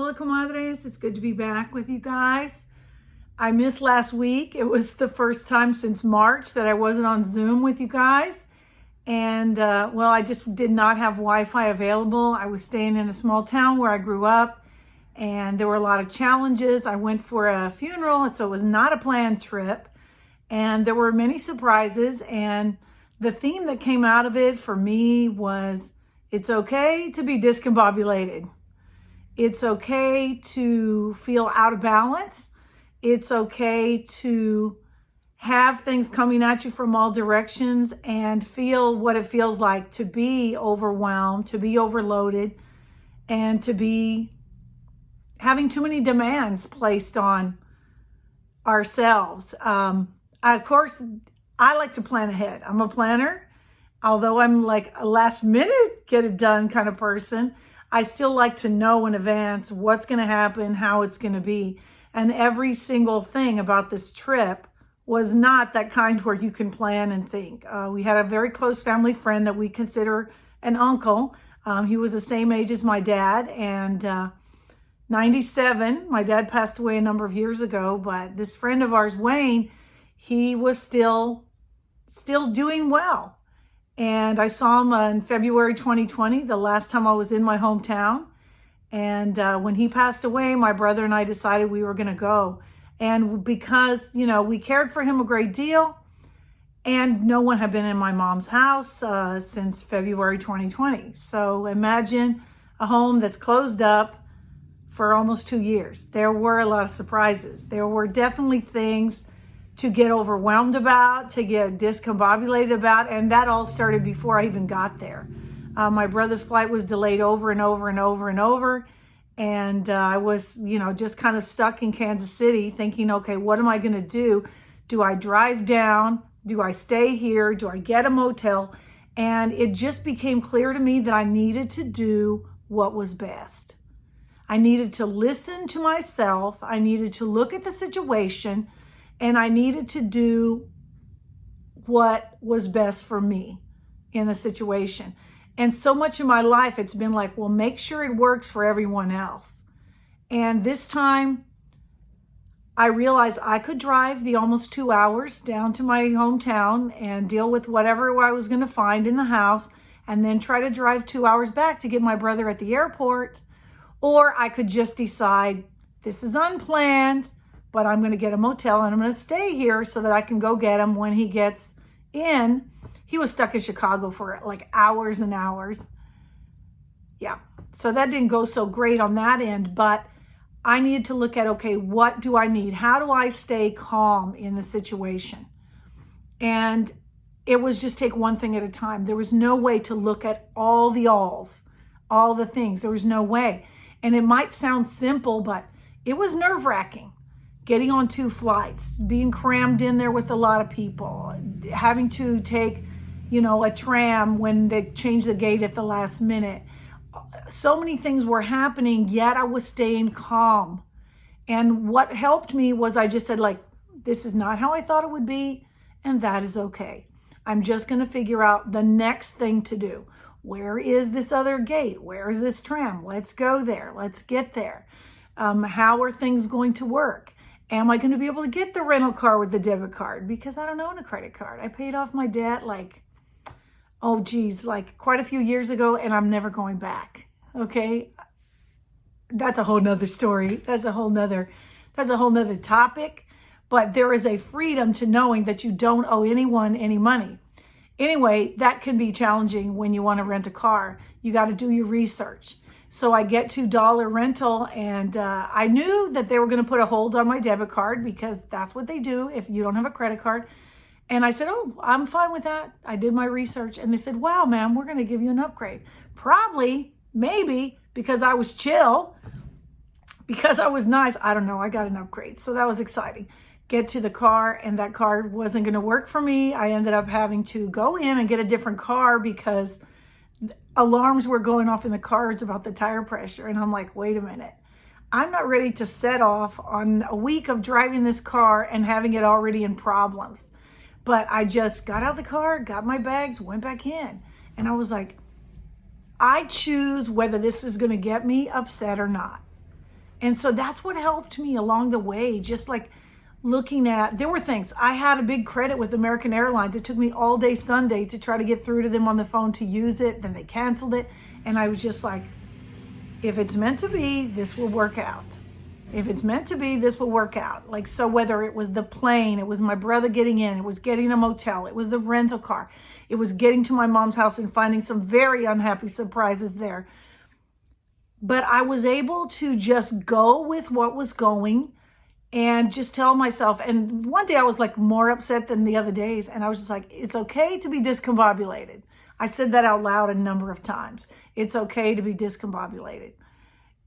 Hola, comadres. It's good to be back with you guys. I missed last week. It was the first time since March that I wasn't on Zoom with you guys. And well, I just did not have Wi-Fi available. I was staying in a small town where I grew up, and there were a lot of challenges. I went for a funeral, so it was not a planned trip. And there were many surprises. And the theme that came out of it for me was, it's okay to be discombobulated. It's okay to feel out of balance. It's okay to have things coming at you from all directions and feel what it feels like to be overwhelmed, to be overloaded, and to be having too many demands placed on ourselves. Of course, I like to plan ahead. I'm a planner. Although I'm like a last minute get it done kind of person, I still like to know in advance what's going to happen, how it's going to be. And every single thing about this trip was not that kind where you can plan and think. We had a very close family friend that we consider an uncle. He was the same age as my dad, and 97. My dad passed away a number of years ago, but this friend of ours, Wayne, he was still doing well. And I saw him in February 2020, the last time I was in my hometown. And when he passed away, my brother and I decided we were going to go. And because, we cared for him a great deal, and no one had been in my mom's house since February 2020. So imagine a home that's closed up for almost 2 years. There were a lot of surprises. There were definitely things to get overwhelmed about, to get discombobulated about, and that all started before I even got there. My brother's flight was delayed over and over and over and over, and I was, just kind of stuck in Kansas City thinking, okay, what am I going to do? Do I drive down? Do I stay here? Do I get a motel? And it just became clear to me that I needed to do what was best. I needed to listen to myself. I needed to look at the situation, and I needed to do what was best for me in the situation. And so much of my life, it's been like, well, make sure it works for everyone else. And this time, I realized I could drive the almost 2 hours down to my hometown and deal with whatever I was going to find in the house, and then try to drive 2 hours back to get my brother at the airport. Or I could just decide, this is unplanned, but I'm going to get a motel and I'm going to stay here so that I can go get him when he gets in. He was stuck in Chicago for like hours and hours. Yeah, so that didn't go so great on that end, but I needed to look at, okay, what do I need? How do I stay calm in the situation? And it was just take one thing at a time. There was no way to look at all the alls, all the things. There was no way. And it might sound simple, but it was nerve-wracking. Getting on 2 flights, being crammed in there with a lot of people, having to take, a tram when they changed the gate at the last minute. So many things were happening, yet I was staying calm. And what helped me was I just said, this is not how I thought it would be, and that is okay. I'm just going to figure out the next thing to do. Where is this other gate? Where is this tram? Let's go there. Let's get there. How are things going to work? Am I going to be able to get the rental car with the debit card? Because I don't own a credit card. I paid off my debt quite a few years ago, and I'm never going back. Okay. That's a whole nother story. That's a whole nother topic. But there is a freedom to knowing that you don't owe anyone any money. Anyway, that can be challenging when you want to rent a car. You got to do your research. So I get to Dollar Rental, and I knew that they were going to put a hold on my debit card because that's what they do if you don't have a credit card. And I said, oh, I'm fine with that. I did my research, and they said, wow, ma'am, we're going to give you an upgrade. Probably, maybe, because I was chill, because I was nice. I don't know. I got an upgrade. So that was exciting. Get to the car, and that car wasn't going to work for me. I ended up having to go in and get a different car because alarms were going off in the cars about the tire pressure. And I'm like, wait a minute. I'm not ready to set off on a week of driving this car and having it already in problems. But I just got out of the car, got my bags, went back in. And I was like, I choose whether this is going to get me upset or not. And so that's what helped me along the way, just like looking at, there were things. I had a big credit with American Airlines. It took me all day Sunday to try to get through to them on the phone to use it. Then they canceled it. And I was just like, if it's meant to be, this will work out. If it's meant to be, this will work out. Like, so whether it was the plane, it was my brother getting in, it was getting a motel, it was the rental car, it was getting to my mom's house and finding some very unhappy surprises there. But I was able to just go with what was going and just tell myself. And one day I was like more upset than the other days. And I was just like, it's okay to be discombobulated. I said that out loud a number of times. It's okay to be discombobulated.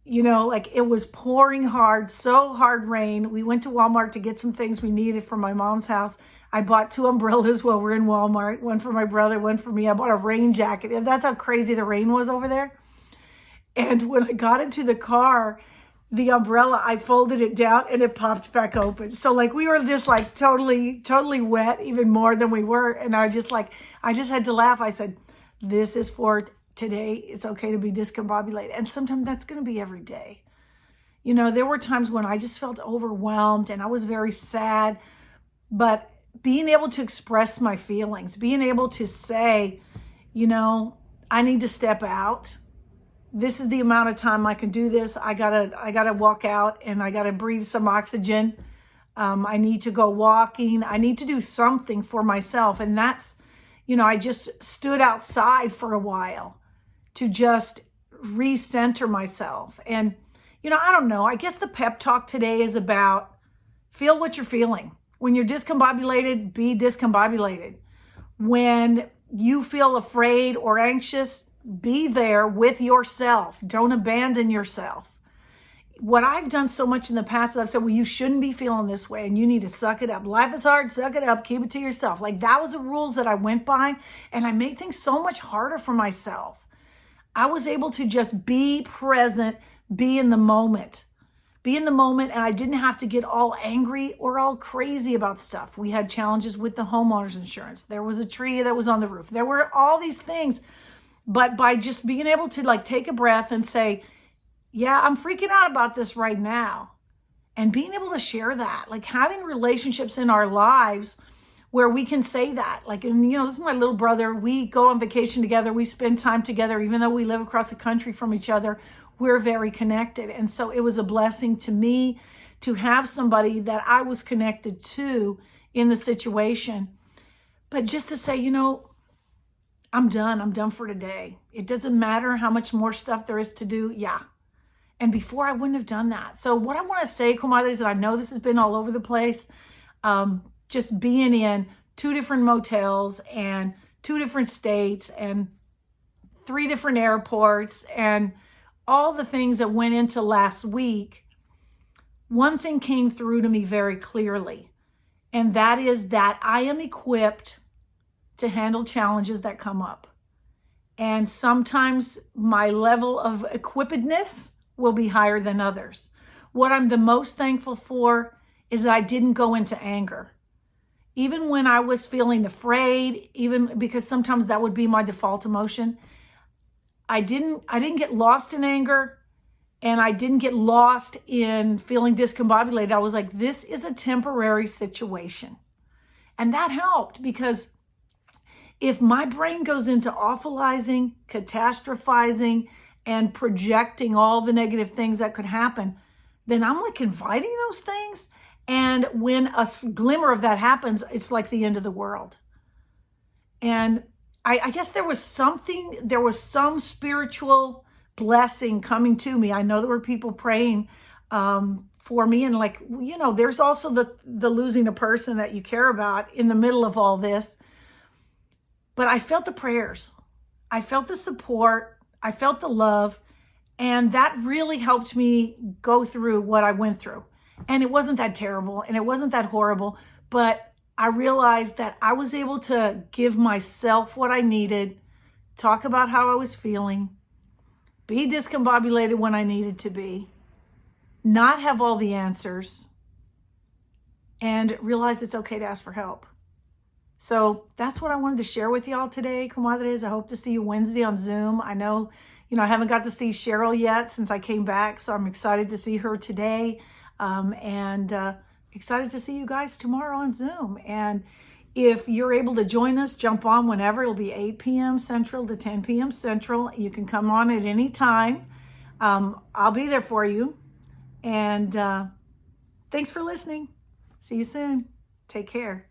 You know, like it was pouring hard, so hard rain. We went to Walmart to get some things we needed for my mom's house. I bought 2 umbrellas while we're in Walmart, one for my brother, one for me. I bought a rain jacket. And that's how crazy the rain was over there. And when I got into the car, the umbrella, I folded it down and it popped back open. So like we were just like totally wet, even more than we were. And I just had to laugh. I said, this is for today. It's okay to be discombobulated. And sometimes that's going to be every day. You know, there were times when I just felt overwhelmed and I was very sad, but being able to express my feelings, being able to say, you know, I need to step out. This is the amount of time I can do this. I gotta walk out and I gotta breathe some oxygen. I need to go walking. I need to do something for myself. And that's, you know, I just stood outside for a while to just recenter myself. And, you know, I don't know. I guess the pep talk today is about feel what you're feeling. When you're discombobulated, be discombobulated. When you feel afraid or anxious, be there with yourself. Don't abandon yourself. What I've done so much in the past is I've said, well, you shouldn't be feeling this way and you need to suck it up. Life is hard, suck it up, keep it to yourself. Like that was the rules that I went by, and I made things so much harder for myself. I was able to just be present, be in the moment. Be in the moment, and I didn't have to get all angry or all crazy about stuff. We had challenges with the homeowner's insurance. There was a tree that was on the roof. There were all these things. But by just being able to like take a breath and say, yeah, I'm freaking out about this right now. And being able to share that, like having relationships in our lives where we can say that. Like, and you know, this is my little brother. We go on vacation together. We spend time together, even though we live across the country from each other. We're very connected. And so it was a blessing to me to have somebody that I was connected to in the situation. But just to say, you know, I'm done for today. It doesn't matter how much more stuff there is to do. Yeah. And before I wouldn't have done that. So what I want to say, comadres, that I know this has been all over the place. Just being in 2 different motels and 2 different states and 3 different airports and all the things that went into last week. One thing came through to me very clearly. And that is that I am equipped to handle challenges that come up. And sometimes my level of equippedness will be higher than others. What I'm the most thankful for is that I didn't go into anger. Even when I was feeling afraid, even because sometimes that would be my default emotion, I didn't get lost in anger, and I didn't get lost in feeling discombobulated. I was like, this is a temporary situation. And that helped, because if my brain goes into awfulizing, catastrophizing, and projecting all the negative things that could happen, then I'm like inviting those things. And when a glimmer of that happens, it's like the end of the world. And I guess there was some spiritual blessing coming to me. I know there were people praying for me. And like, you know, there's also the losing a person that you care about in the middle of all this. But I felt the prayers, I felt the support, I felt the love, and that really helped me go through what I went through. And it wasn't that terrible and it wasn't that horrible, but I realized that I was able to give myself what I needed, talk about how I was feeling, be discombobulated when I needed to be, not have all the answers, and realize it's okay to ask for help. So that's what I wanted to share with y'all today, comadres. I hope to see you Wednesday on Zoom. I know, I haven't got to see Cheryl yet since I came back, so I'm excited to see her today, and excited to see you guys tomorrow on Zoom. And if you're able to join us, jump on whenever. It'll be 8 p.m. Central to 10 p.m. Central. You can come on at any time. I'll be there for you. And thanks for listening. See you soon. Take care.